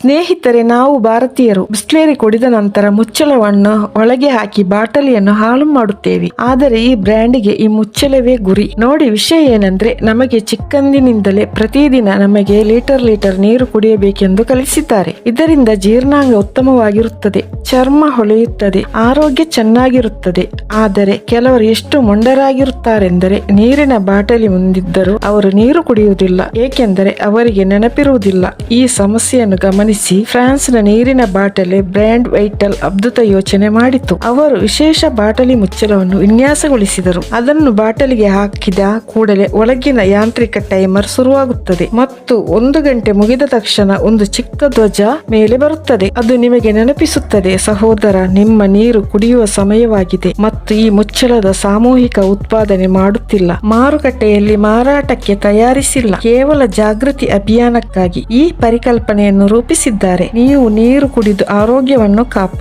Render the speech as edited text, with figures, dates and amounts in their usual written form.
ಸ್ನೇಹಿತರೆ, ನಾವು ಭಾರತೀಯರು ಬಿಸ್ಲೇರಿ ಕುಡಿದ ನಂತರ ಮುಚ್ಚಳವನ್ನು ಒಳಗೆ ಹಾಕಿ ಬಾಟಲಿಯನ್ನು ಹಾಳು ಮಾಡುತ್ತೇವೆ. ಆದರೆ ಈ ಬ್ರ್ಯಾಂಡಿಗೆ ಈ ಮುಚ್ಚಳವೇ ಗುರಿ. ನೋಡಿ, ವಿಷಯ ಏನಂದ್ರೆ, ನಮಗೆ ಚಿಕ್ಕಂದಿನಿಂದಲೇ ಪ್ರತಿದಿನ ನಮಗೆ ಲೀಟರ್ ನೀರು ಕುಡಿಯಬೇಕೆಂದು ಕಲಿಸಿದ್ದಾರೆ. ಇದರಿಂದ ಜೀರ್ಣಾಂಗ ಉತ್ತಮವಾಗಿರುತ್ತದೆ, ಚರ್ಮ ಹೊಳೆಯುತ್ತದೆ, ಆರೋಗ್ಯ ಚೆನ್ನಾಗಿರುತ್ತದೆ. ಆದರೆ ಕೆಲವರು ಎಷ್ಟು ಮೊಂಡರಾಗಿರುತ್ತಾರೆಂದರೆ ನೀರಿನ ಬಾಟಲಿ ಮುಂದಿದ್ದರೂ ಅವರು ನೀರು ಕುಡಿಯುವುದಿಲ್ಲ, ಏಕೆಂದರೆ ಅವರಿಗೆ ನೆನಪಿರುವುದಿಲ್ಲ. ಈ ಸಮಸ್ಯೆಯನ್ನು ಗಮನಿಸಿ ಫ್ರಾನ್ಸ್ನ ನೀರಿನ ಬಾಟಲಿ ಬ್ರ್ಯಾಂಡ್ ವೈಟಲ್ ಅದ್ಭುತ ಯೋಚನೆ ಮಾಡಿತು. ಅವರು ವಿಶೇಷ ಬಾಟಲಿ ಮುಚ್ಚಳವನ್ನು ವಿನ್ಯಾಸಗೊಳಿಸಿದರು. ಅದನ್ನು ಬಾಟಲಿಗೆ ಹಾಕಿದ ಕೂಡಲೇ ಒಳಗಿನ ಯಾಂತ್ರಿಕ ಟೈಮರ್ ಶುರುವಾಗುತ್ತದೆ ಮತ್ತು 1 ಗಂಟೆ ಮುಗಿದ ತಕ್ಷಣ ಒಂದು ಚಿಕ್ಕ ಧ್ವಜ ಮೇಲೆ ಬರುತ್ತದೆ. ಅದು ನಿಮಗೆ ನೆನಪಿಸುತ್ತದೆ, ಸಹೋದರ, ನಿಮ್ಮ ನೀರು ಕುಡಿಯುವ ಸಮಯವಾಗಿದೆ. ಮತ್ತು ಈ ಮುಚ್ಚಳದ ಸಾಮೂಹಿಕ ಉತ್ಪಾದನೆ ಮಾಡುತ್ತಿಲ್ಲ, ಮಾರುಕಟ್ಟೆಯಲ್ಲಿ ಮಾರಾಟಕ್ಕೆ ತಯಾರಿಸಿಲ್ಲ, ಕೇವಲ ಜಾಗೃತಿ ಅಭಿಯಾನಕ್ಕಾಗಿ ಈ ಪರಿಕಲ್ಪನೆಯನ್ನು ರೂಪಿಸಿದ್ದಾರೆ. ನೀವು ನೀರು ಕುಡಿದು ಆರೋಗ್ಯವನ್ನು ಕಾಪಾಡಿ.